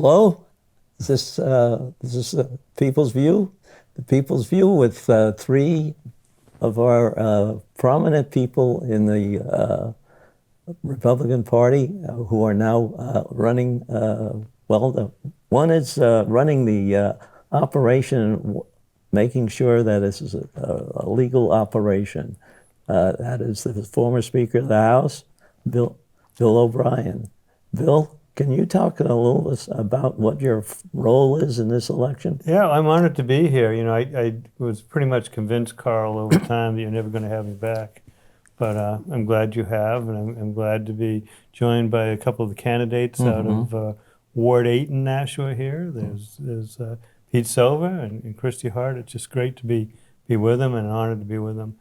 Hello? Is this People's View? The People's View with three of our prominent people in the Republican Party who are now running. One is running the operation, making sure that this is a legal operation. That is the former Speaker of the House, Bill O'Brien. Bill, can you talk a little bit about what your role is in this election? Yeah, I'm honored to be here. You know, I was pretty much convinced, Carl, over time that you're never going to have me back. But I'm glad you have, and I'm glad to be joined by a couple of the candidates out of Ward 8 in Nashua here. There's Pete Silva and Kristie Hart. It's just great to be with them and an honor to be with them.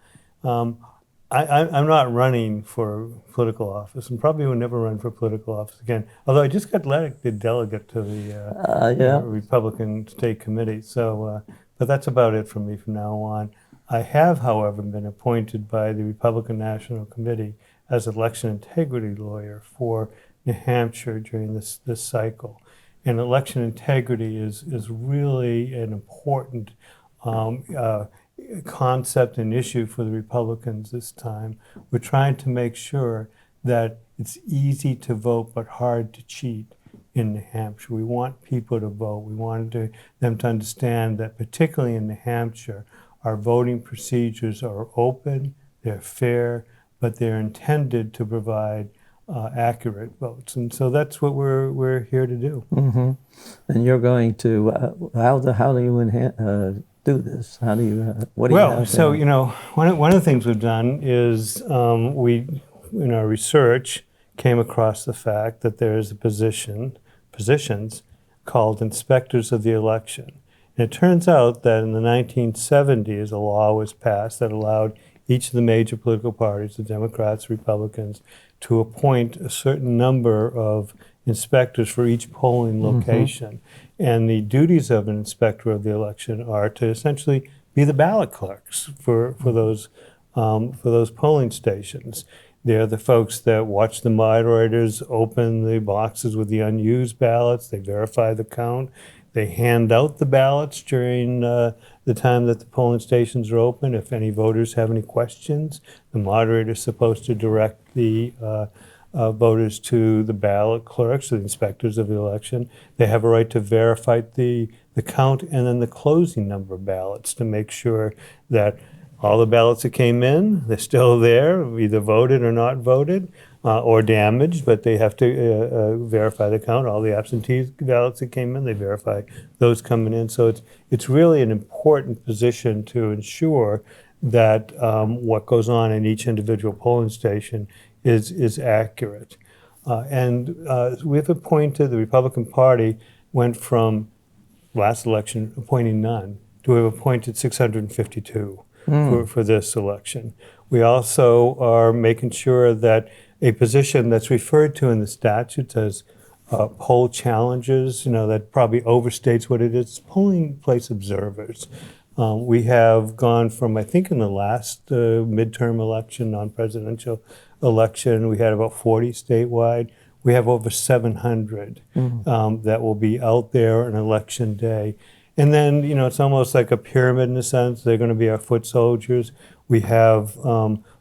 I'm not running for political office, and probably will never run for political office again. Although I just got elected delegate to the Republican State Committee, so but that's about it for me from now on. I have, however, been appointed by the Republican National Committee as election integrity lawyer for New Hampshire during this cycle, and election integrity is really an important concept and issue for the Republicans this time. We're trying to make sure that it's easy to vote but hard to cheat in New Hampshire. We want people to vote. We want them to understand that, particularly in New Hampshire, our voting procedures are open, they're fair, but they're intended to provide accurate votes. And so that's what we're here to do. Mm-hmm. And you're going to, how do you do this? How do you, what do you have? So, you know, one of the things we've done is we, in our research, came across the fact that there is a positions called inspectors of the election. And it turns out that in the 1970s, a law was passed that allowed each of the major political parties, the Democrats, Republicans, to appoint a certain number of inspectors for each polling location. And the duties of an inspector of the election are to essentially be the ballot clerks for those polling stations. They're the folks that watch the moderators open the boxes with the unused ballots. They verify the count. They hand out the ballots during the time that the polling stations are open. If any voters have any questions, the moderator is supposed to direct the voters to the ballot clerks, the inspectors of the election. They have a right to verify the count and then the closing number of ballots to make sure that all the ballots that came in, they're still there, either voted or not voted, or damaged, but they have to verify the count. All the absentee ballots that came in, they verify those coming in. So it's really an important position to ensure that what goes on in each individual polling station is accurate. And we've appointed, the Republican Party went from last election appointing none to have appointed 652 for this election. We also are making sure that a position that's referred to in the statutes as poll challengers, you know, that probably overstates what it is, polling place observers. We have gone from, I think in the last midterm election, non-presidential election, we had about 40 statewide. We have over 700 that will be out there on election day. And then, you know, it's almost like a pyramid in a sense. They're going to be our foot soldiers. We have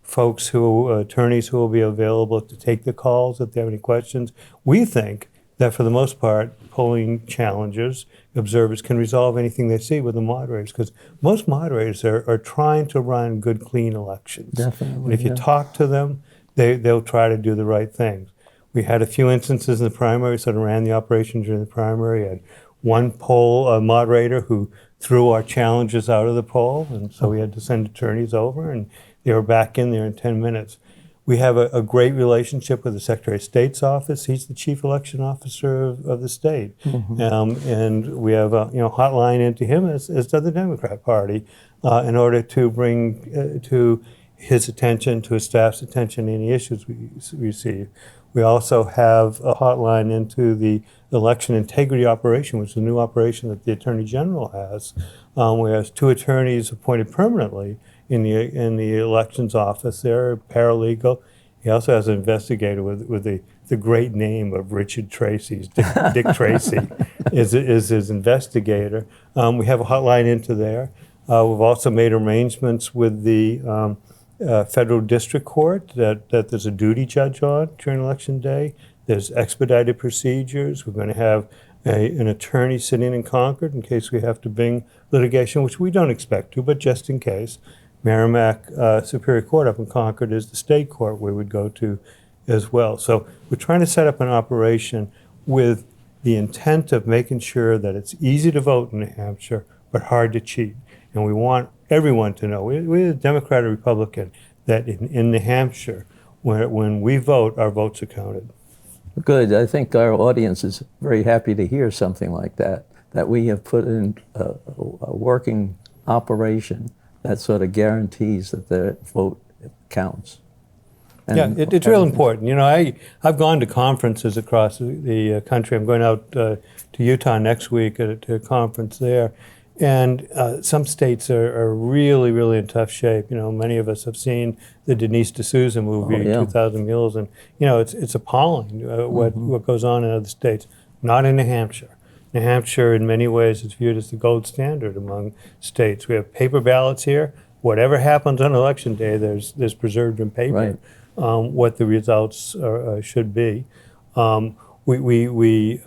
folks attorneys who will be available to take the calls if they have any questions. We think that for the most part, polling challengers, observers can resolve anything they see with the moderators, because most moderators are trying to run good, clean elections. Definitely. And if you talk to them, they'll try to do the right things. We had a few instances in the primary, sort of ran the operation during the primary, and one poll moderator who threw our challengers out of the poll, and so we had to send attorneys over, and they were back in there in 10 minutes. We have a great relationship with the Secretary of State's office. He's the chief election officer of the state. And we have a hotline into him, as does the Democrat Party, in order to bring to his attention, to his staff's attention, any issues we receive. We also have a hotline into the election integrity operation, which is a new operation that the Attorney General has. We have 2 attorneys appointed permanently in the elections office there, paralegal, He also has an investigator with the great name of Richard Tracy. Dick Tracy is his investigator. We have a hotline into there. We've also made arrangements with the federal district court that there's a duty judge on during election day. There's expedited procedures. We're going to have an attorney sitting in Concord in case we have to bring litigation, which we don't expect to, but just in case. Merrimack Superior Court up in Concord is the state court we would go to as well. So we're trying to set up an operation with the intent of making sure that it's easy to vote in New Hampshire, but hard to cheat. And we want everyone to know, we're a Democrat or Republican, that in New Hampshire, when we vote, our votes are counted. Good. I think our audience is very happy to hear something like that we have put in a working operation that sort of guarantees that their vote counts. And it's real important. You know, I've gone to conferences across the country. I'm going out to Utah next week at a conference there. And some states are really, really in tough shape. You know, many of us have seen the Denise D'Souza movie, 2,000 Mules, and, you know, it's appalling what goes on in other states. Not in New Hampshire. New Hampshire, in many ways, is viewed as the gold standard among states. We have paper ballots here. Whatever happens on election day, there's preserved in paper what the results should be. We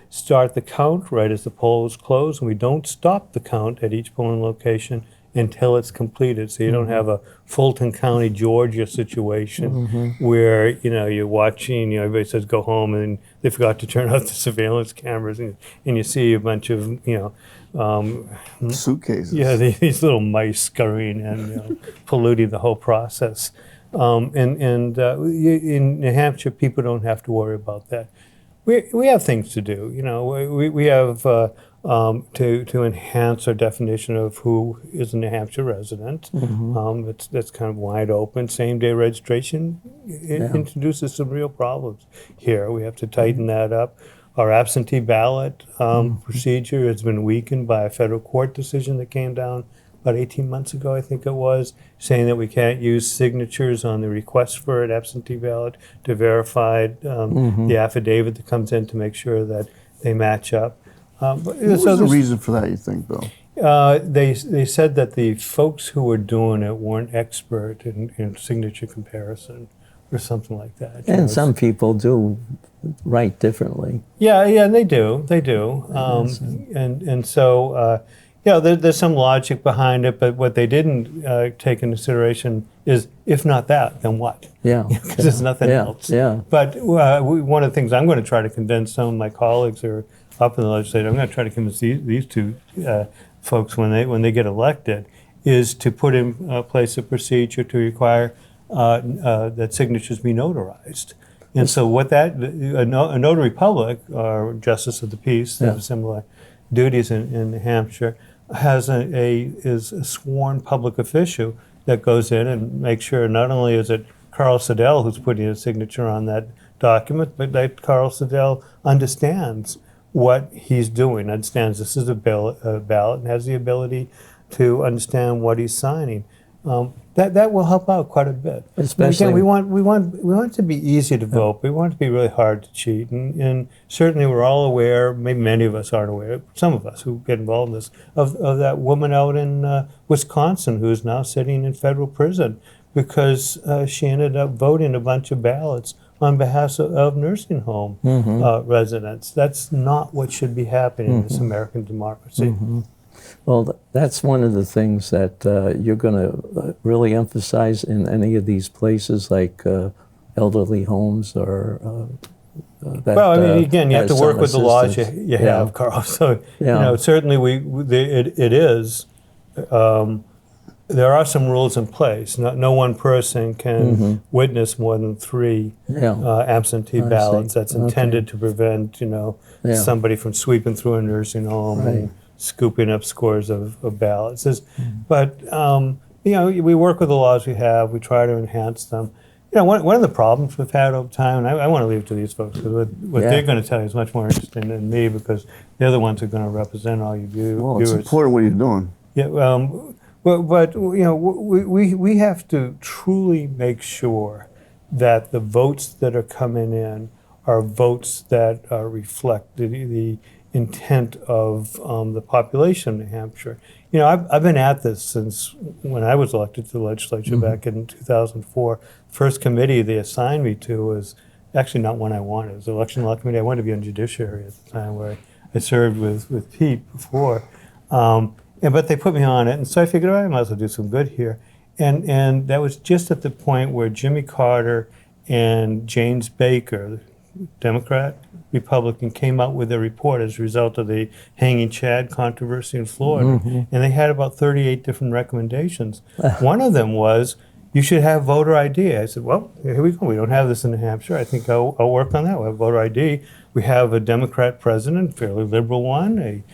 start the count right as the polls close, and we don't stop the count at each polling location until it's completed. So you don't have a Fulton County, Georgia situation where, you know, you're watching, you know, everybody says go home and they forgot to turn off the surveillance cameras, and you see a bunch of, you know, suitcases. Yeah, these little mice scurrying and, you know, polluting the whole process. In New Hampshire, people don't have to worry about that. We have things to do, you know. We have to enhance our definition of who is a New Hampshire resident. That's kind of wide open. Same-day registration introduces some real problems here. We have to tighten that up. Our absentee ballot procedure has been weakened by a federal court decision that came down about 18 months ago, I think it was, saying that we can't use signatures on the request for an absentee ballot to verify the affidavit that comes in to make sure that they match up. What was the reason for that, you think, Bill? They said that the folks who were doing it weren't expert in signature comparison or something like that. And some people do write differently. Yeah, they do. And so, you know, there's some logic behind it, but what they didn't take into consideration is, if not that, then what? Yeah. Because there's nothing else. Yeah. But one of the things I'm going to try to convince some of my colleagues who are up in the legislature, I'm going to try to convince these two folks when they get elected, is to put in place a procedure to require that signatures be notarized. And so what that, a notary public, or justice of the peace, they have similar duties in New Hampshire, is a sworn public official that goes in and makes sure not only is it Carl Seidel who's putting a signature on that document, but that Carl Seidel understands what he's doing, understands this is a ballot, and has the ability to understand what he's signing. That will help out quite a bit. Especially, again, we want it to be easy to vote. We want it to be really hard to cheat, and certainly we're all aware. Maybe many of us aren't aware. Some of us who get involved in this of that woman out in Wisconsin who is now sitting in federal prison because she ended up voting a bunch of ballots on behalf of nursing home residents. That's not what should be happening in this American democracy. Well, that's one of the things that you're going to really emphasize in any of these places, like elderly homes or that. Well, I mean, again, you have to work with the laws you Yeah. have, Carl. So, you know, certainly it is. There are some rules in place. No one person can witness more than 3 absentee ballots. That's intended to prevent, you know, somebody from sweeping through a nursing home and scooping up scores of ballots. But, you know, we work with the laws we have. We try to enhance them. You know, one of the problems we've had over time, and I want to leave it to these folks, because what they're going to tell you is much more interesting than me, because they're the ones who are going to represent all you viewers. Well, it's important what you're doing. Yeah, but you know, we have to truly make sure that the votes that are coming in are votes that reflect the intent of the population of New Hampshire. You know, I've been at this since when I was elected to the legislature back in 2004. First committee they assigned me to was actually not one I wanted. It was the election law committee. I wanted to be on judiciary at the time, where I served with Pete before. But they put me on it, and so I figured, I might as well do some good here. And that was just at the point where Jimmy Carter and James Baker, Democrat, Republican, came out with a report as a result of the hanging Chad controversy in Florida. And they had about 38 different recommendations. One of them was, you should have voter ID. I said, well, here we go. We don't have this in New Hampshire. I think I'll work on that. We'll have voter ID. We have a Democrat president, fairly liberal one, a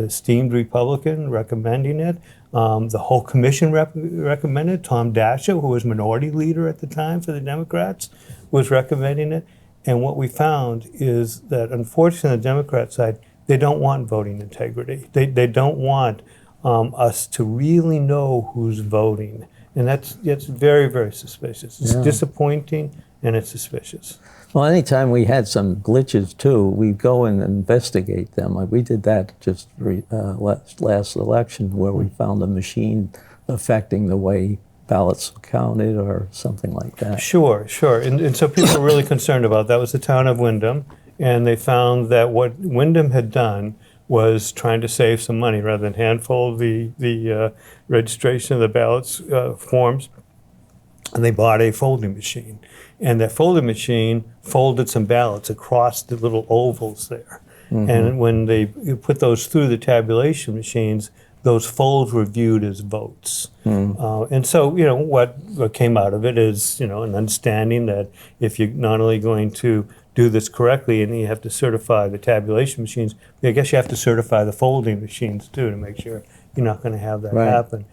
esteemed Republican recommending it. The whole commission recommended. Tom Dasher, who was minority leader at the time for the Democrats, was recommending it. And what we found is that, unfortunately, on the Democrat side, they don't want voting integrity. They don't want us to really know who's voting. And that's very, very suspicious. It's disappointing, and it's suspicious. Well, anytime we had some glitches, too, we'd go and investigate them. Like we did that just last election, where we found a machine affecting the way ballots were counted or something like that. Sure. And so people were really concerned about that. Was the town of Wyndham, and they found that what Wyndham had done was trying to save some money rather than handfold the registration of the ballots forms, and they bought a folding machine. And that folding machine folded some ballots across the little ovals there. And when they put those through the tabulation machines, those folds were viewed as votes. And so, you know, what came out of it is, you know, an understanding that if you're not only going to do this correctly and you have to certify the tabulation machines, I guess you have to certify the folding machines too, to make sure you're not going to have that happen.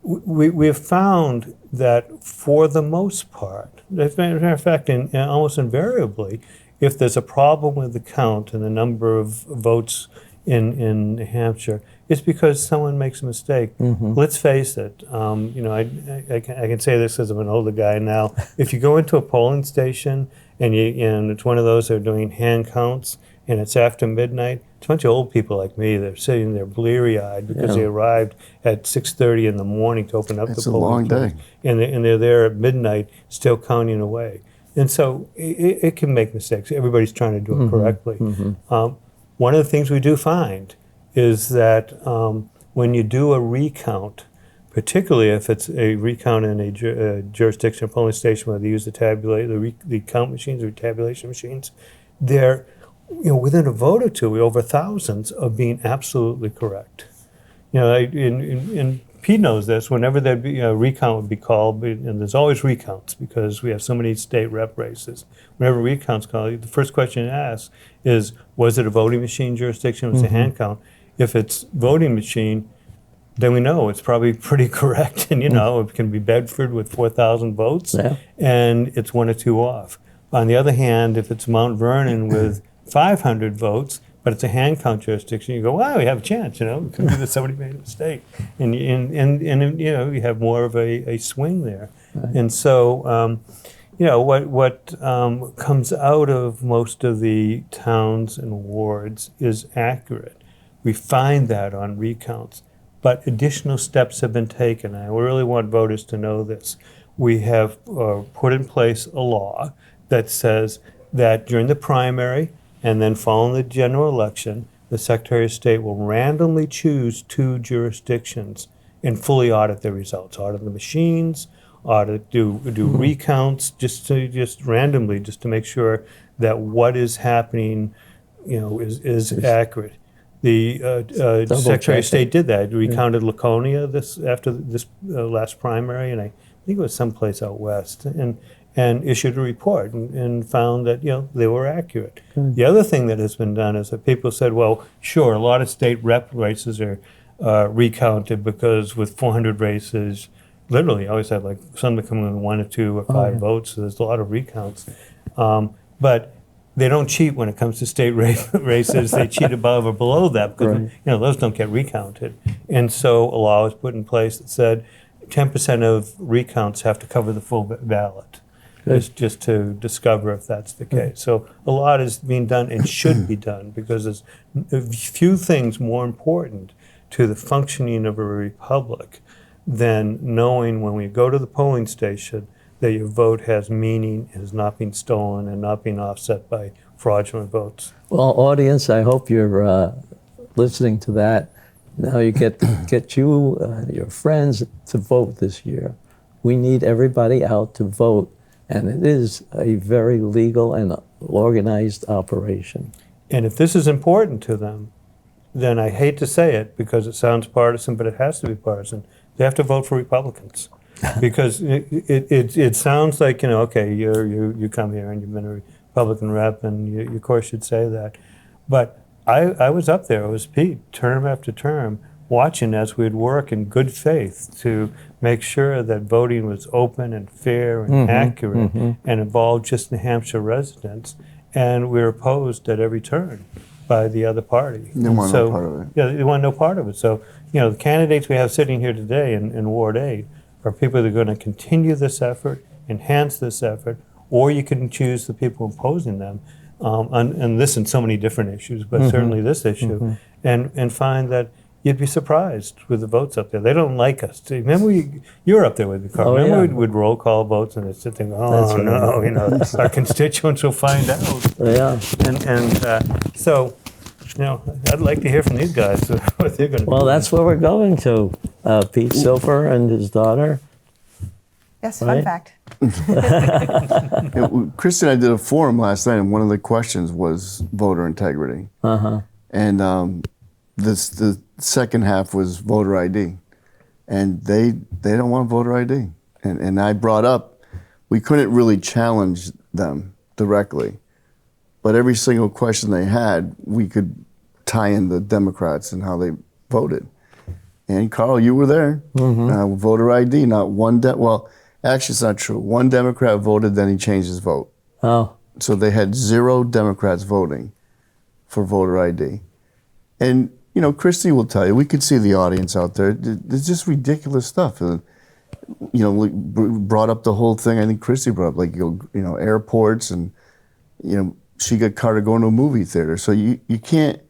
We have found that for the most part, as a matter of fact, and almost invariably, if there's a problem with the count and the number of votes in New Hampshire, it's because someone makes a mistake. Let's face it. You know, I can say this because I'm an older guy now. If you go into a polling station and it's one of those that are doing hand counts, and it's after midnight, it's a bunch of old people like me. They're sitting there bleary-eyed because they arrived at 6:30 in the morning to open up the polling place. It's a long day. And they're there at midnight still counting away. And so it can make mistakes. Everybody's trying to do it correctly. One of the things we do find is that when you do a recount, particularly if it's a recount in a jurisdiction, a polling station where they use the count machines or tabulation machines, they're within a vote or two, over thousands of being absolutely correct. You know, and Pete knows this. Whenever there'd be a recount would be called, and there's always recounts because we have so many state rep races. Whenever a recount's called, the first question asked is, was it a voting machine jurisdiction? Was it a hand count? If it's voting machine, then we know it's probably pretty correct. And, you know, it can be Bedford with 4,000 votes, and it's 1 or 2 off. On the other hand, if it's Mount Vernon with 500 votes, but it's a hand count jurisdiction, you go, wow, we have a chance, you know, it could be that somebody made a mistake. And you know, you have more of a swing there. And so, you know, what comes out of most of the towns and wards is accurate. We find that on recounts, but additional steps have been taken. I really want voters to know this. We have put in place a law that says that during the primary and then following the general election, the Secretary of State will randomly choose 2 jurisdictions and fully audit the results, audit the machines, do recounts, just randomly, just to make sure that what is happening, you know, is accurate. The Secretary of State did that. Recounted Laconia after this last primary, and I think it was someplace out west, and issued a report and found that, you know, they were accurate. The other thing that has been done is that people said, well, sure, a lot of state rep races are recounted because with 400 races, literally, I always have like some that come in 1 or 2 or 5 votes, so there's a lot of recounts. But they don't cheat when it comes to state races. They cheat above or below that because you know, those don't get recounted. And so a law was put in place that said 10% of recounts have to cover the full ballot. just to discover if that's the case. So a lot is being done and should be done, because there's a few things more important to the functioning of a republic than knowing when we go to the polling station that your vote has meaning, is not being stolen, and not being offset by fraudulent votes. Well, audience, I hope you're listening to that. Now you get your friends to vote this year. We need everybody out to vote, and it is a very legal and organized operation. And if this is important to them, then I hate to say it because it sounds partisan, but it has to be partisan. They have to vote for Republicans. Because it sounds like, okay, you come here and you've been a Republican rep, and you of course should say that. But I was up there, it was Pete, term after term, watching as we'd work in good faith to make sure that voting was open and fair and accurate and involved just New Hampshire residents. And we were opposed at every turn by the other party. They want no part of it. Yeah, they want no part of it. So, the candidates we have sitting here today in Ward 8 are people that are going to continue this effort, enhance this effort, or you can choose the people opposing them, and this in so many different issues, but certainly this issue, and find that you'd be surprised with the votes up there. They don't like us. Remember, you were up there with me, Carl. Oh, Remember, yeah. we'd roll call votes, and they'd sit there and go, no, our constituents will find out. Yeah. And so, I'd like to hear from these guys what they're going to do. Well, that's where we're going to. Pete Silva and his daughter. Yes, Right? fun fact. Kristie and I did a forum last night, and one of the questions was voter integrity. And the second half was voter ID. And they don't want voter ID. And I brought up, we couldn't really challenge them directly. But every single question they had, we could tie in the Democrats and how they voted. And Carl, you were there. Voter ID, not one, well, actually it's not true. One Democrat voted, then he changed his vote. Oh. So they had 0 Democrats voting for voter ID. And, Kristie will tell you, we could see the audience out there. It's just ridiculous stuff. We brought up the whole thing, I think Kristie brought up, airports and, she got carded going to a movie theater. So you can't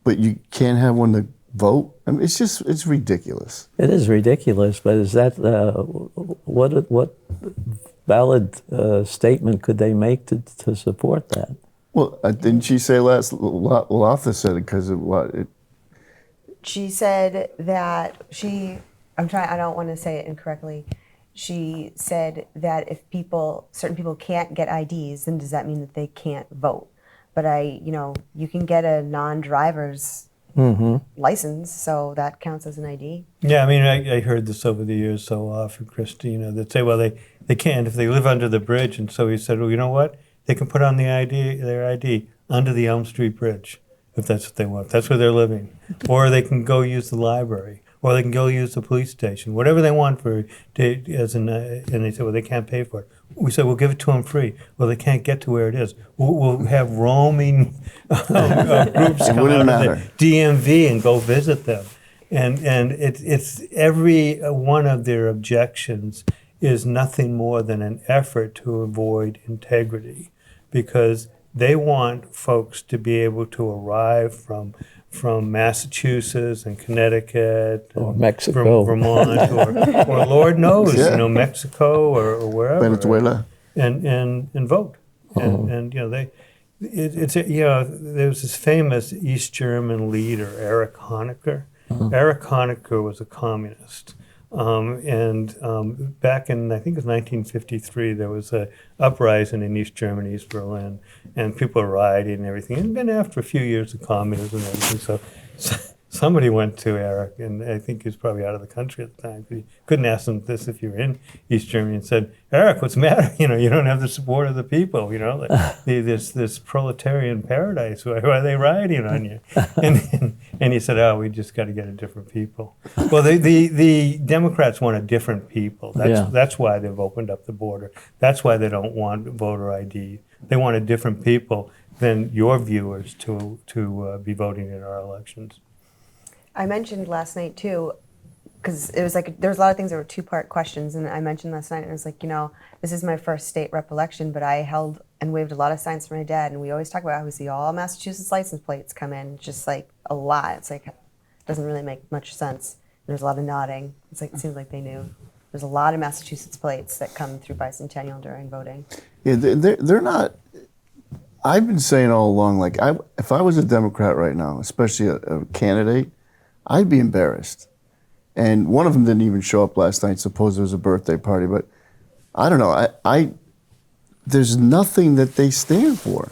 have one to vote. I mean, it's ridiculous. It is ridiculous, but is that what valid statement could they make to support that? Well, didn't she say Lotha said it because of what? She said that I don't want to say it incorrectly. She said that if certain people can't get IDs, then does that mean that they can't vote? But you can get a non-driver's license, so that counts as an ID. Yeah, I mean, I heard this over the years so often, Kristie, they'd say, well, they can't if they live under the bridge. And so he said, well, you know what? They can put on their ID under the Elm Street Bridge, if that's what they want. If that's where they're living. Or they can go use the library. Or they can go use the police station. Whatever they want and they say, well, they can't pay for it. We said, we'll give it to them free. Well, they can't get to where it is. We'll have roaming groups come out of the DMV and go visit them. And it's every one of their objections is nothing more than an effort to avoid integrity, because they want folks to be able to arrive from Massachusetts and Connecticut, Or and Mexico. from Vermont, or Lord knows, Mexico or wherever, Venezuela, and vote. And there was this famous East German leader, Erich Honecker. Erich Honecker was a communist. Back in, I think it was 1953, there was a uprising in East Germany, East Berlin, and people were rioting and everything. And then after a few years of communism and everything, so somebody went to Eric, and I think he was probably out of the country at the time. You couldn't ask him this if you were in East Germany, and said, Eric, what's the matter? You don't have the support of the people, this proletarian paradise. Why are they rioting on you? And he said, we just got to get a different people. Well, the Democrats want a different people. That's why they've opened up the border. That's why they don't want voter ID. They want a different people than your viewers to be voting in our elections. I mentioned last night too, because it was like there was a lot of things that were two-part questions, and I mentioned last night, and it was like, this is my first state rep election, but I held and waved a lot of signs for my dad, and we always talk about how we see all Massachusetts license plates come in, just like a lot. It's like, it doesn't really make much sense. There's a lot of nodding. It's like, it seems like they knew. There's a lot of Massachusetts plates that come through Bicentennial during voting. Yeah, they're not. I've been saying all along, like, if I was a Democrat right now, especially a candidate, I'd be embarrassed. And one of them didn't even show up last night. Suppose it was a birthday party, but I don't know. There's nothing that they stand for,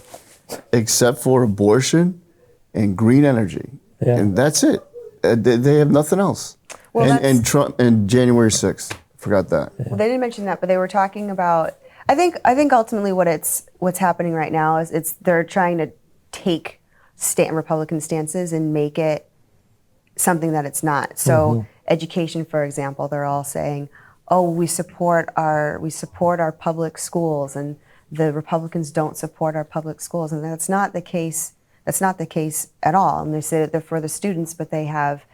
except for abortion and green energy, and that's it. They have nothing else. Well, and Trump and January 6th. Forgot that. Well, they didn't mention that, but they were talking about. I think ultimately what's happening right now is they're trying to take Republican stances and make it something that it's not. So education, for example, they're all saying, "Oh, we support our public schools," and the Republicans don't support our public schools, and that's not the case. That's not the case at all. And they say that they're for the students, but they have,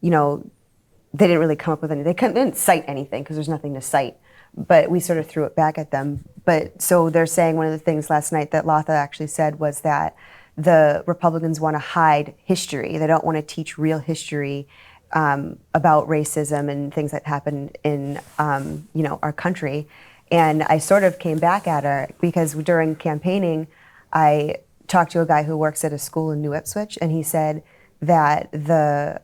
they didn't really come up with any. They didn't cite anything because there's nothing to cite. But we sort of threw it back at them. But so they're saying one of the things last night that Latha actually said was that the Republicans want to hide history. They don't want to teach real history about racism and things that happened in our country. And I sort of came back at her because during campaigning, I talked to a guy who works at a school in New Ipswich, and he said that the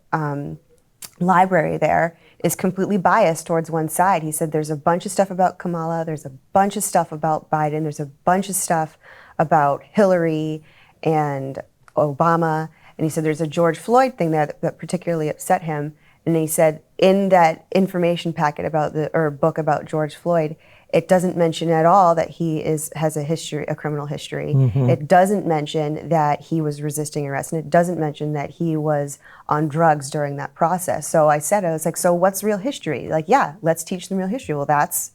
library there is completely biased towards one side. He said there's a bunch of stuff about Kamala, there's a bunch of stuff about Biden, there's a bunch of stuff about Hillary and Obama, and he said there's a George Floyd thing that particularly upset him, and he said in that information packet book about George Floyd, it doesn't mention at all that he has a criminal history. It doesn't mention that he was resisting arrest, and it doesn't mention that he was on drugs during that process. So I was like, so what's real history? Like, yeah, let's teach them real history. Well, that's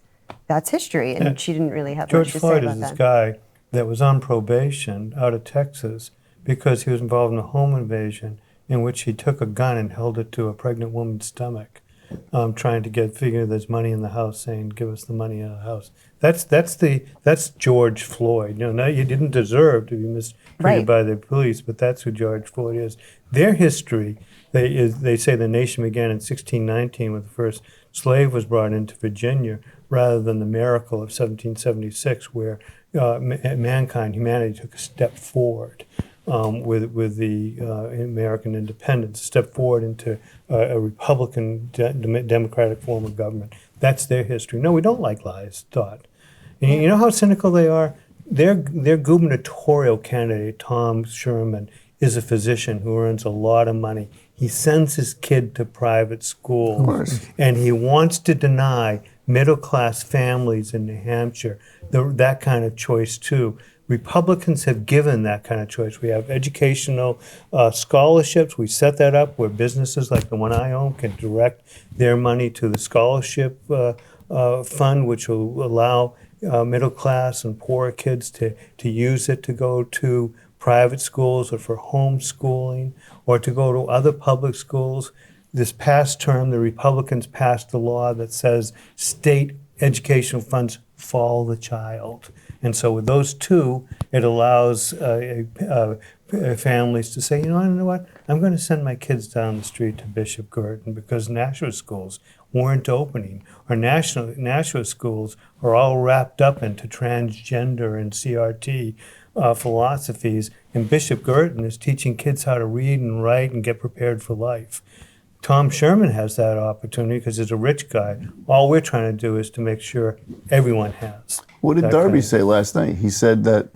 history, and she didn't really have much to say about that. George Floyd is this guy that was on probation out of Texas because he was involved in a home invasion in which he took a gun and held it to a pregnant woman's stomach. Trying to figure there's money in the house, saying give us the money in the house. That's George Floyd. Now you didn't deserve to be mistreated by the police, but that's who George Floyd is. Their history, they say the nation began in 1619 when the first slave was brought into Virginia, rather than the miracle of 1776 where humanity took a step forward. With the American independence, step forward into a Republican democratic form of government. That's their history. No, we don't like lies taught. And you know how cynical they are? Their gubernatorial candidate, Tom Sherman, is a physician who earns a lot of money. He sends his kid to private school, and he wants to deny middle-class families in New Hampshire that kind of choice too. Republicans have given that kind of choice. We have educational scholarships. We set that up where businesses like the one I own can direct their money to the scholarship fund, which will allow middle class and poorer kids to use it to go to private schools or for homeschooling or to go to other public schools. This past term, the Republicans passed a law that says state educational funds follow the child. And so with those two, it allows families to say, you know what, I'm going to send my kids down the street to Bishop Girton because Nashua schools weren't opening. Or Nashua schools are all wrapped up into transgender and CRT philosophies, and Bishop Girton is teaching kids how to read and write and get prepared for life. Tom Sherman has that opportunity because he's a rich guy. All we're trying to do is to make sure everyone has. What did Darby say last night? He said that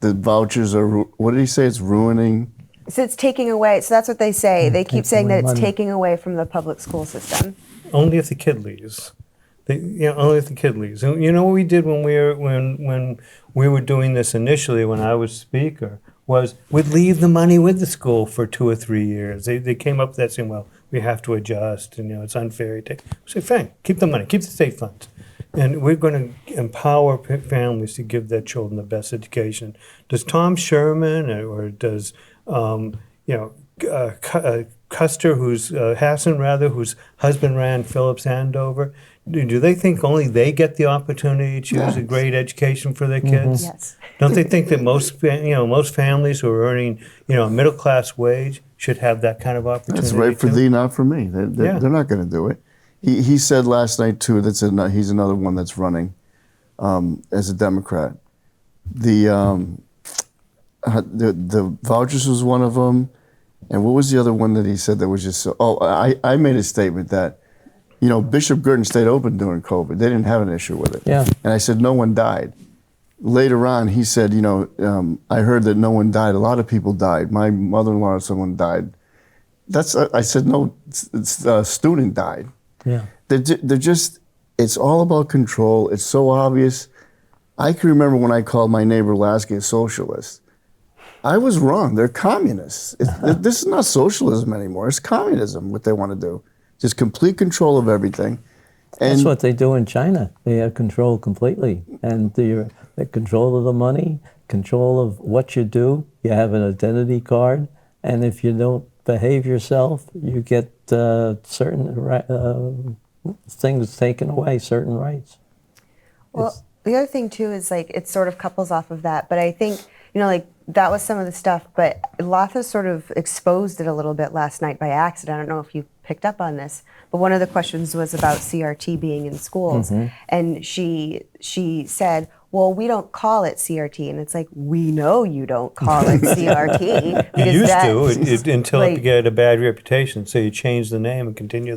the vouchers are, what did he say? It's ruining? So it's taking away, so that's what they say. They keep saying that it's taking away from the public school system. Only if the kid leaves. Only if the kid leaves. And you know what we did when we were doing this initially, when I was speaker, was we'd leave the money with the school for 2 or 3 years. They came up with that saying, well, we have to adjust, and it's unfair. We say, fine, keep the money, keep the state funds. And we're going to empower families to give their children the best education. Does Tom Sherman or does Custer, Hassan rather, whose husband ran Phillips Andover, do they think only they get the opportunity to choose a great education for their kids? Yes. Don't they think that most families who are earning, a middle class wage should have that kind of opportunity? That's right for too? thee, not for me. Yeah. They're not going to do it. He said last night too. He's another one that's running as a Democrat. The vouchers was one of them, and what was the other one that he said that was just so? Oh, I made a statement that, Bishop Girton stayed open during COVID. They didn't have an issue with it. Yeah. And I said no one died. Later on, he said, I heard that no one died. A lot of people died. My mother-in-law, someone died. I said no. A student died. Yeah. They're just. It's all about control. It's so obvious. I can remember when I called my neighbor Lasky a socialist. I was wrong. They're communists. This is not socialism anymore. It's communism, what they want to do. Just complete control of everything. And That's what they do in China. They have control completely. And the control of the money, control of what you do. You have an identity card. And if you don't behave yourself, you get certain things taken away, certain rights. Well, the other thing too is like it sort of couples off of that, but I think that was some of the stuff, but Latha sort of exposed it a little bit last night by accident. I don't know if you picked up on this, but one of the questions was about CRT being in schools, and she said, well, we don't call it CRT, and it's like, we know you don't call it CRT. You used to until it get a bad reputation, so you change the name and continue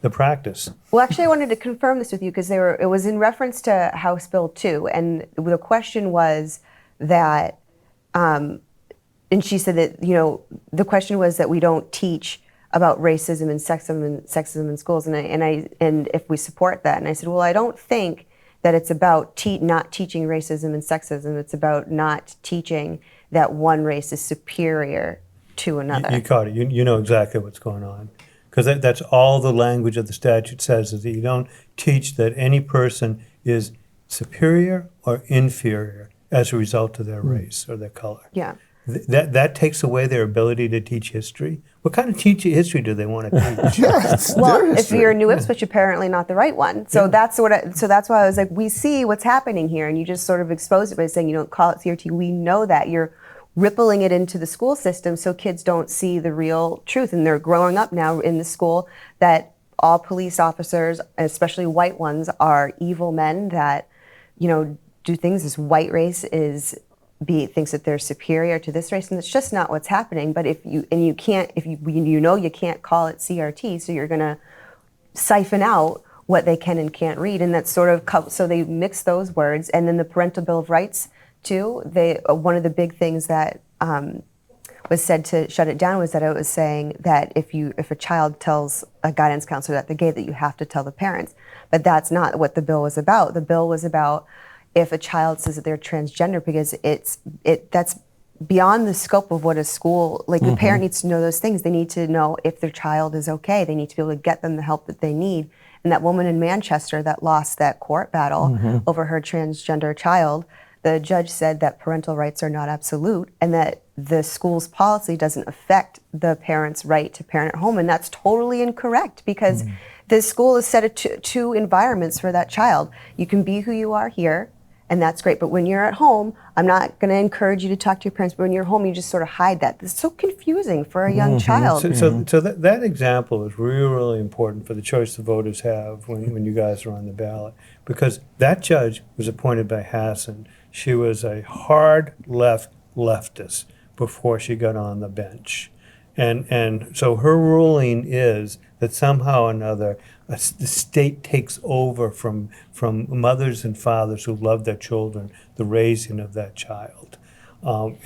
the practice. Well, actually, I wanted to confirm this with you because it was in reference to House Bill 2, and the question was that, and she said that the question was that we don't teach about racism and sexism in schools, and if we support that, and I said, well, I don't think that it's about not teaching racism and sexism. It's about not teaching that one race is superior to another. You caught it. You know exactly what's going on. Because that's all the language of the statute says, is that you don't teach that any person is superior or inferior as a result of their race or their color. Yeah. That takes away their ability to teach history. What kind of history do they want to teach? Well, if you're New Ipswich, apparently not the right one. So that's why I was like, we see what's happening here, and you just sort of exposed it by saying you don't call it CRT. We know that you're rippling it into the school system, so kids don't see the real truth, and they're growing up now in the school that all police officers, especially white ones, are evil men that do things. This white race thinks that they're superior to this race, and it's just not what's happening. But you can't call it CRT, so you're going to siphon out what they can and can't read, and that's sort of so they mix those words. And then the Parental Bill of Rights too. One of the big things that was said to shut it down was that it was saying that if a child tells a guidance counselor that they're gay, that you have to tell the parents. But that's not what the bill was about. The bill was about if a child says that they're transgender, because that's beyond the scope of what a school, the parent needs to know those things. They need to know if their child is okay. They need to be able to get them the help that they need. And that woman in Manchester that lost that court battle over her transgender child, the judge said that parental rights are not absolute and that the school's policy doesn't affect the parent's right to parent at home. And that's totally incorrect, because the school has set two environments for that child. You can be who you are here, and that's great. But when you're at home, I'm not going to encourage you to talk to your parents, but when you're home, you just sort of hide that. It's so confusing for a young child. So that example is really, really important for the choice the voters have when you guys are on the ballot, because that judge was appointed by Hassan. She was a hard leftist before she got on the bench. And so her ruling is that somehow or another the state takes over from mothers and fathers who love their children, the raising of that child. Most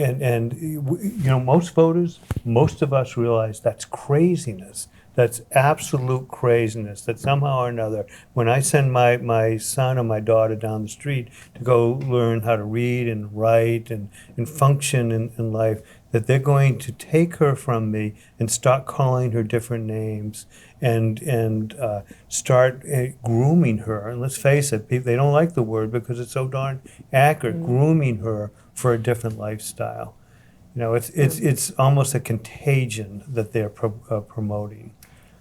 voters, most of us realize that's craziness. That's absolute craziness, that somehow or another, when I send my son or my daughter down the street to go learn how to read and write and function in life, that they're going to take her from me and start calling her different names and start grooming her. And let's face it, they don't like the word because it's so darn accurate, grooming her for a different lifestyle. It's almost a contagion that they're promoting.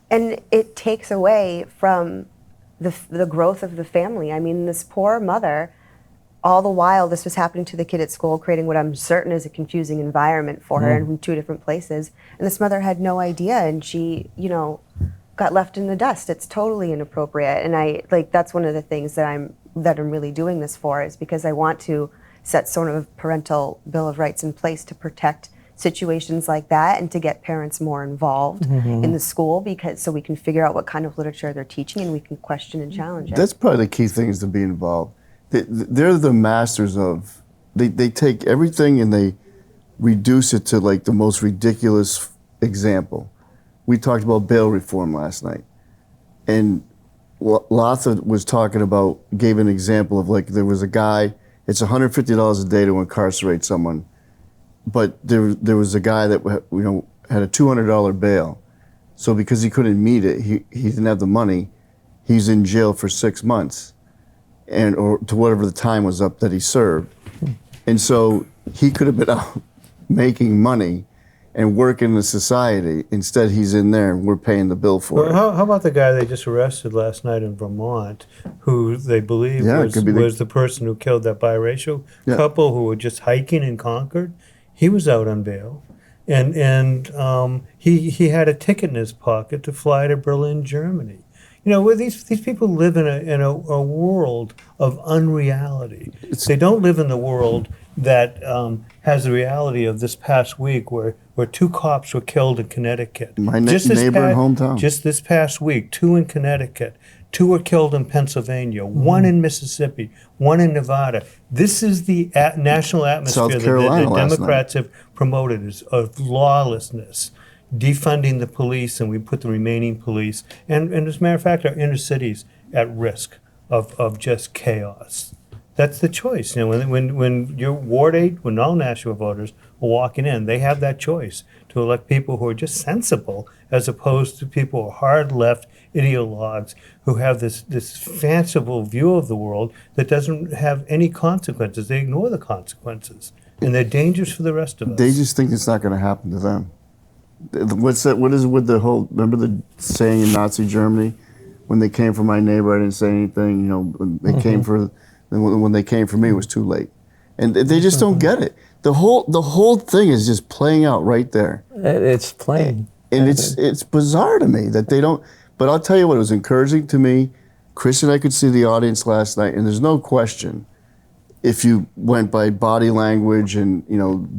And it takes away from the growth of the family. I mean, this poor mother, all the while this was happening to the kid at school, creating what I'm certain is a confusing environment for her in 2 different places. And this mother had no idea, and she, got left in the dust. It's totally inappropriate. And that's one of the things that I'm really doing this for, is because I want to set sort of a parental bill of rights in place to protect situations like that and to get parents more involved in the school, so we can figure out what kind of literature they're teaching and we can question and challenge it. That's probably the key thing, is to be involved. They're the masters of, they take everything and they reduce it to like the most ridiculous example. We talked about bail reform last night, and Latha was talking about, gave an example of, like, there was a guy, it's $150 a day to incarcerate someone, but there was a guy that had a $200 bail. So because he couldn't meet it, he didn't have the money, he's in jail for 6 months, or to whatever the time was up that he served. And so he could have been out making money and working in the society. Instead, he's in there and we're paying the bill for it. How about the guy they just arrested last night in Vermont, who they believe was the person who killed that biracial couple who were just hiking in Concord? He was out on bail. And he had a ticket in his pocket to fly to Berlin, Germany. Where these people live in a world of unreality. They don't live in the world that has the reality of this past week, where 2 cops were killed in Connecticut. My neighbor in hometown. Just this past week, 2 in Connecticut, 2 were killed in Pennsylvania, 1 in Mississippi, 1 in Nevada. This is the national atmosphere that the Democrats have promoted, is of lawlessness, defunding the police, and we put the remaining police, and as a matter of fact, our inner cities at risk of just chaos. That's the choice. When your Ward 8, when all Nashua voters are walking in, they have that choice to elect people who are just sensible, as opposed to people who are hard left ideologues who have this fanciful view of the world that doesn't have any consequences. They ignore the consequences, and they're dangerous for the rest of us. They just think it's not going to happen to them. What's that? What is it with the whole? Remember the saying in Nazi Germany, when they came for my neighbor, I didn't say anything. When they came for, when they came for me, it was too late, and they just don't get it. The whole thing is just playing out right there. It's plain, and it's bizarre to me that they don't. But I'll tell you what, it was encouraging to me. Chris and I could see the audience last night, and there's no question, if you went by body language and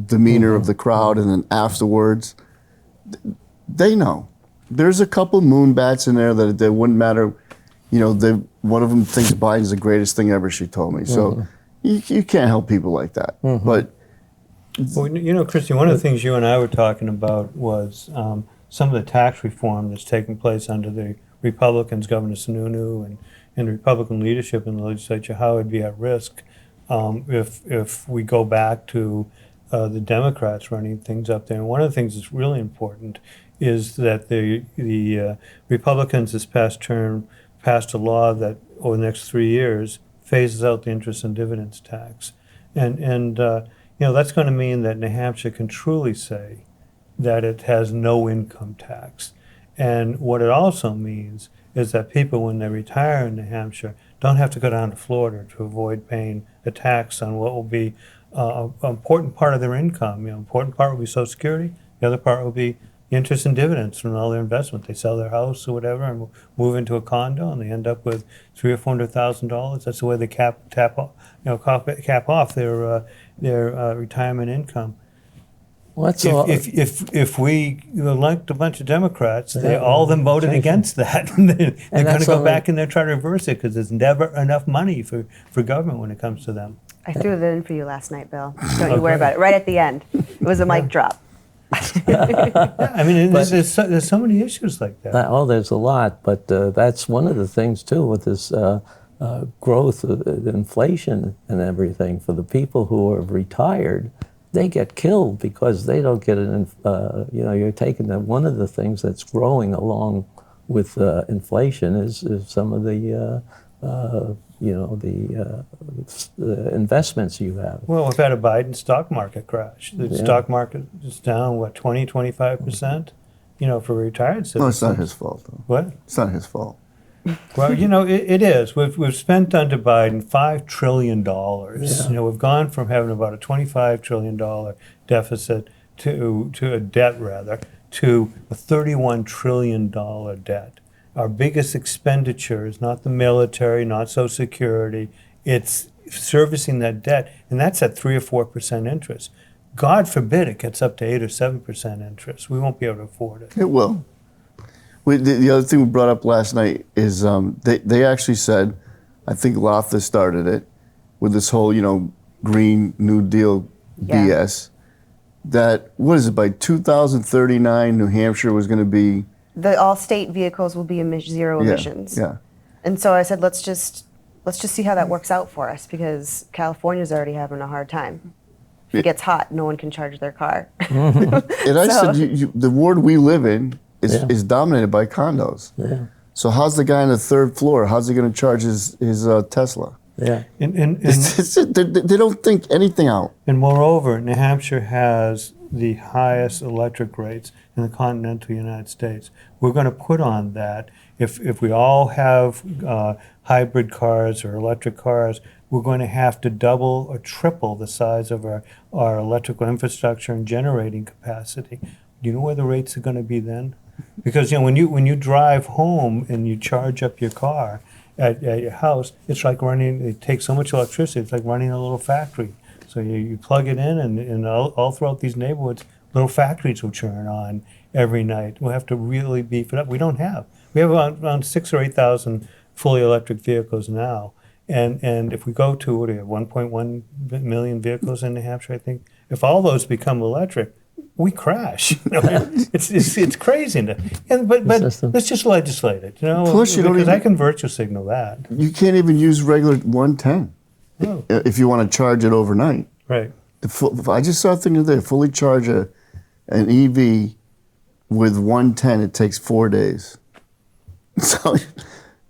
demeanor of the crowd, and then afterwards, they know. There's a couple moonbats in there that wouldn't matter. One of them thinks Biden's the greatest thing ever, she told me. So you can't help people like that. But well, Kristie, one of the things you and I were talking about was some of the tax reform that's taking place under the Republicans, Governor Sununu, and Republican leadership in the legislature, how it'd be at risk if we go back to the Democrats running things up there. And one of the things that's really important is that the Republicans this past term passed a law that over the next 3 years phases out the interest and dividends tax. And that's going to mean that New Hampshire can truly say that it has no income tax. And what it also means is that people, when they retire in New Hampshire, don't have to go down to Florida to avoid paying a tax on what will be an important part of their income. Important part will be Social Security. The other part will be interest and dividends from all their investment. They sell their house or whatever and move into a condo, and they end up with $300,000 or $400,000. That's the way they cap off their retirement income. Well, if we elect a bunch of Democrats, all of them voted against that. They're going to go back and they're trying to reverse it, because there's never enough money for government when it comes to them. I threw that in for you last night, Bill. Don't you worry about it. Right at the end. It was a mic drop. I mean, there's so many issues like that. There's a lot, but that's one of the things too with this growth of inflation and everything. For the people who are retired, they get killed because they don't get you're taking that. One of the things that's growing along with inflation is some of the the investments you have. Well, we've had a Biden stock market crash. The Yeah. stock market is down, what, 20, 25%? For retired citizens. No, it's not his fault, though. What? It's not his fault. Well, it is. We've spent under Biden $5 trillion. Yeah. We've gone from having about a $25 trillion deficit to a debt, rather, to a $31 trillion debt. Our biggest expenditure is not the military, not Social Security. It's servicing that debt, and that's at 3 or 4% interest. God forbid it gets up to 8 or 7% interest. We won't be able to afford it. It will. The other thing we brought up last night is they actually said, I think Lotha started it with this whole, Green New Deal Yeah. BS, that, what is it, by 2039, New Hampshire was going to be... The all state vehicles will be zero emissions. Yeah. And so I said, let's just see how that works out for us, because California's already having a hard time. If it gets hot, no one can charge their car. And I So- said, the ward we live in Yeah. is dominated by condos. Yeah, So how's the guy on the third floor, how's he going to charge his Tesla? yeah. They don't think anything out. And moreover, New Hampshire has the highest electric rates in the continental United States. We're going to put on that. If we all have hybrid cars or electric cars, we're going to have to double or triple the size of our electrical infrastructure and generating capacity. Do you know where the rates are going to be then? Because when you drive home and you charge up your car at your house, it's like it takes so much electricity, it's like running a little factory. So you plug it in, and all throughout these neighborhoods, little factories will churn on every night. We'll have to really beef it up. We have around 6,000 or 8,000 fully electric vehicles now. And if we go to, 1.1 million vehicles in New Hampshire, I think, if all those become electric, we crash. It's crazy. But let's just legislate it. Plus, because I can virtue signal that. You can't even use regular 110 Oh, if you want to charge it overnight. right. I just saw a thing today, fully charge an EV with 110, it takes 4 days. So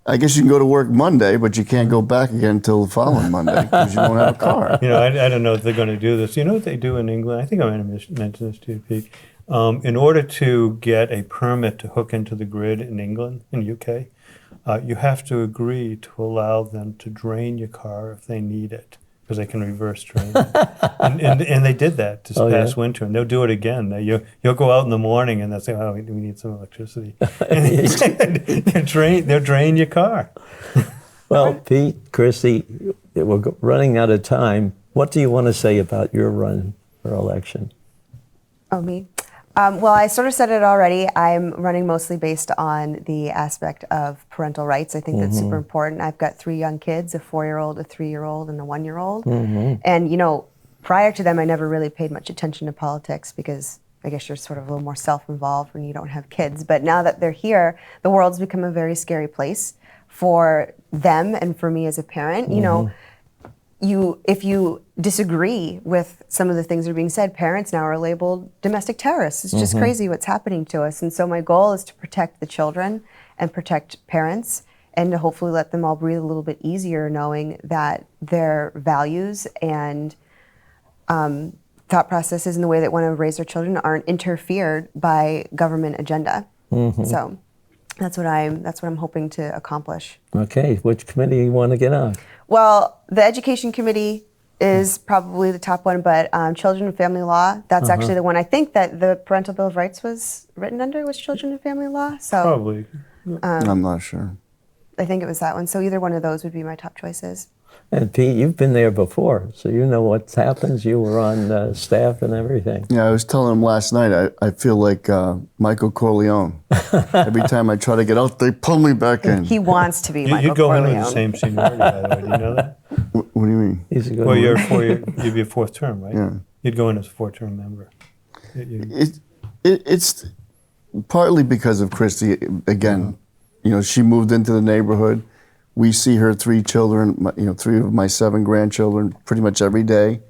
I guess you can go to work Monday, but you can't go back again until the following Monday because you won't have a car. I don't know if they're going to do this. You know what they do in England? I think I might have mentioned this to you, Pete. In order to get a permit to hook into the grid in England, in UK, you have to agree to allow them to drain your car if they need it, because they can reverse drain it. and they did that this past winter, and they'll do it again. You'll go out in the morning and they'll say, "Oh, we need some electricity," and they'll drain your car. Well, Pete, Kristie, we're running out of time. What do you want to say about your run for election? Oh, me? Well, I sort of said it already. I'm running mostly based on the aspect of parental rights. I think that's super important. I've got 3 young kids, a 4-year-old, a 3-year-old, and a 1-year-old. And, prior to them, I never really paid much attention to politics because I guess you're sort of a little more self-involved when you don't have kids. But now that they're here, the world's become a very scary place for them and for me as a parent. If you disagree with some of the things that are being said, parents now are labeled domestic terrorists. It's just crazy what's happening to us. And so my goal is to protect the children and protect parents and to hopefully let them all breathe a little bit easier knowing that their values and thought processes and the way they want to raise their children aren't interfered by government agenda. So that's what I'm hoping to accomplish. Okay, which committee you want to get on? Well, the Education Committee is probably the top one, but Children and Family Law, that's actually the one I think that the Parental Bill of Rights was written under, was Children and Family Law. So Probably. I'm not sure. I think it was that one. So either one of those would be my top choices. And Pete, you've been there before, so you know what happens. You were on staff and everything. Yeah, I was telling him last night, I feel like Michael Corleone. Every time I try to get out, they pull me back in. He wants to be Michael You'd go in Corleone. with the same seniority, by the way. Do you know that? What do you mean? He's a good Well, one. you'd be a 4th term, right? Yeah. You'd go in as a 4th-term member. It's partly because of Kristie. Again, she moved into the neighborhood. We see her 3 children, 3 of my 7 grandchildren pretty much every day.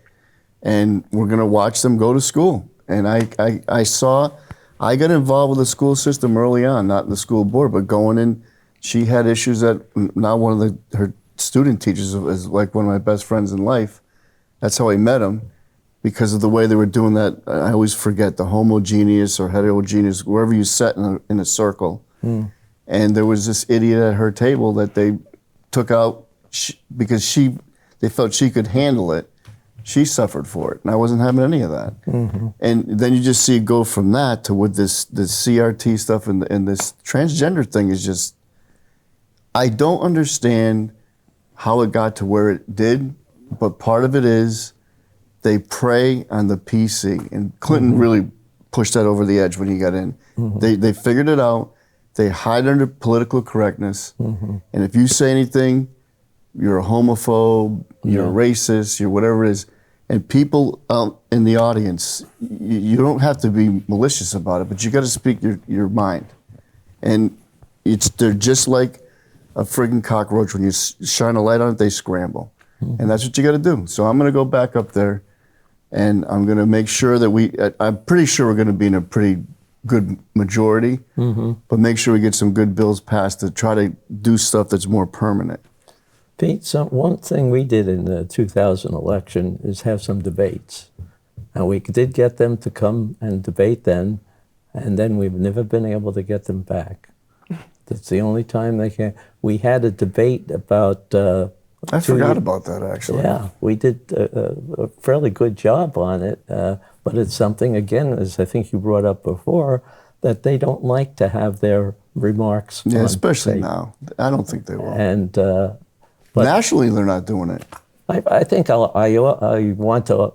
And we're going to watch them go to school. And I got involved with the school system early on, not in the school board, but going in. She had issues that now one of her student teachers as like one of my best friends in life. That's how I met him, because of the way they were doing that. I always forget the homogeneous or heterogeneous, wherever you sat in a circle. And there was this idiot at her table that they took out because they felt she could handle it. She suffered for it, and I wasn't having any of that. And then you just see it go from that to with this CRT stuff and this transgender thing is just, I don't understand how it got to where it did, but part of it is they prey on the PC, and Clinton really pushed that over the edge when he got in. They figured it out. They hide under political correctness, and if you say anything, you're a homophobe, you're a racist, you're whatever it is. And people in the audience, you don't have to be malicious about it, but you got to speak your mind. And they're just like a friggin' cockroach. When you shine a light on it, they scramble. And that's what you got to do. So I'm going to go back up there, and I'm going to make sure that I'm pretty sure we're going to be in a pretty good majority, but make sure we get some good bills passed to try to do stuff that's more permanent. Pete, one thing we did in the 2000 election is have some debates. And we did get them to come and debate then, and then we've never been able to get them back. That's the only time they can. We had a debate about... I forgot about that, actually. Yeah, we did a fairly good job on it, but it's something, again, as I think you brought up before, that they don't like to have their remarks Yeah, on especially tape. now. I don't think they will. And... but nationally, they're not doing it. I think I want to,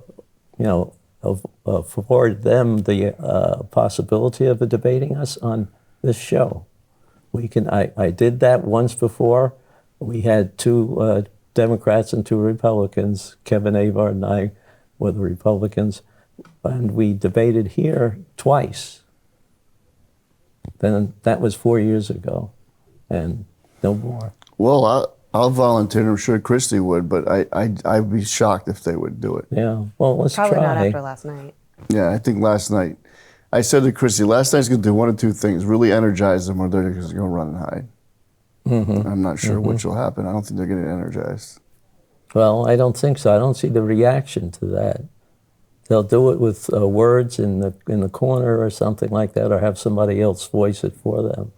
afford them the possibility of debating us on this show. We can. I did that once before. We had two Democrats and two Republicans. Kevin Avard and I were the Republicans, and we debated here twice. Then that was 4 years ago, and no more. Well, I'll volunteer. I'm sure Kristie would, but I'd be shocked if they would do it. Yeah. Well, let's Probably try. not after last night. Yeah, I think last night, I said to Kristie, last night's going to do one of two things: really energize them, or they're just going to run and hide. I'm not sure which will happen. I don't think they're getting energized. Well, I don't think so. I don't see the reaction to that. They'll do it with words in the corner or something like that, or have somebody else voice it for them.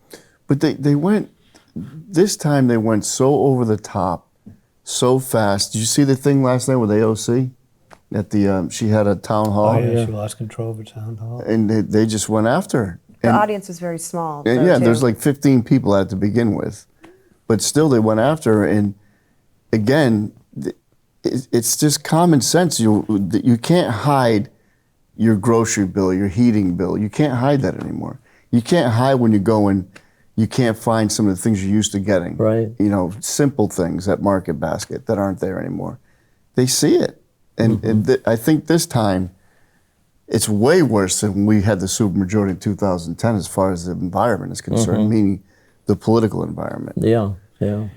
But they went, this time they went so over the top, so fast. Did you see the thing last night with AOC? At the, she had a town hall. Oh, yeah, she lost control of her town hall. And they just went after her. The And- audience was very small. and though, yeah, too. there's like 15 people at to begin with. But still they went after her. And again, it's just common sense. You can't hide your grocery bill, your heating bill. You can't hide that anymore. You can't hide when you go and you can't find some of the things you're used to getting. Right. Simple things at Market Basket that aren't there anymore. They see it. And I think this time it's way worse than when we had the supermajority in 2010 as far as the environment is concerned, meaning the political environment. Yeah, yeah.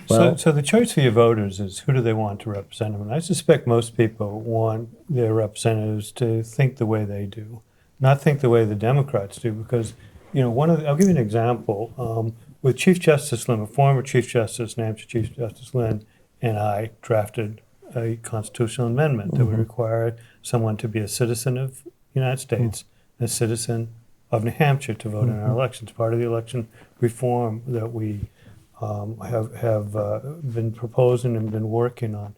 Well, So the choice for your voters is who do they want to represent them? And I suspect most people want their representatives to think the way they do, not think the way the Democrats do. Because, I'll give you an example. With Chief Justice Lynn, a former Chief Justice, New Hampshire Chief Justice Lynn, and I drafted a constitutional amendment that would require someone to be a citizen of the United States, a citizen of New Hampshire to vote in our elections. Part of the election reform that we have been proposing and been working on.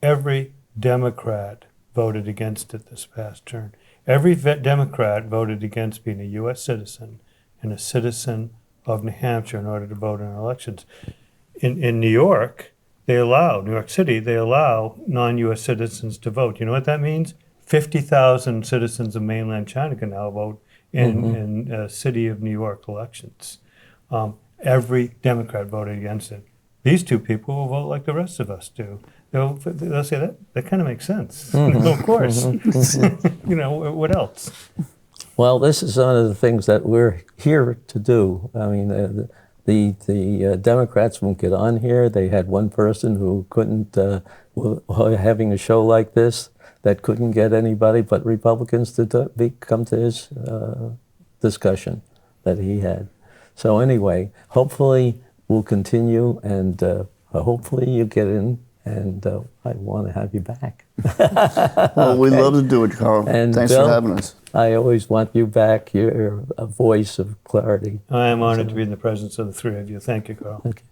Every Democrat voted against it this past term. Every Democrat voted against being a U.S. citizen and a citizen of New Hampshire in order to vote in our elections. In New York, New York City, they allow non-U.S. citizens to vote. You know what that means? 50,000 citizens of mainland China can now vote in city of New York elections. Every Democrat voted against it. These two people will vote like the rest of us do. They'll say that kind of makes sense. Of course. What else? well, this is one of the things that we're here to do. I mean, the Democrats won't get on here. They had one person who couldn't, having a show like this, that couldn't get anybody but Republicans to come to his discussion that he had. So anyway, hopefully we'll continue, and hopefully you get in, and I want to have you back. Well, we'd love to do it, Carl. And Thanks Bill, for having us. I always want you back. You're a voice of clarity. I am honored to be in the presence of the three of you. Thank you, Carl. Okay.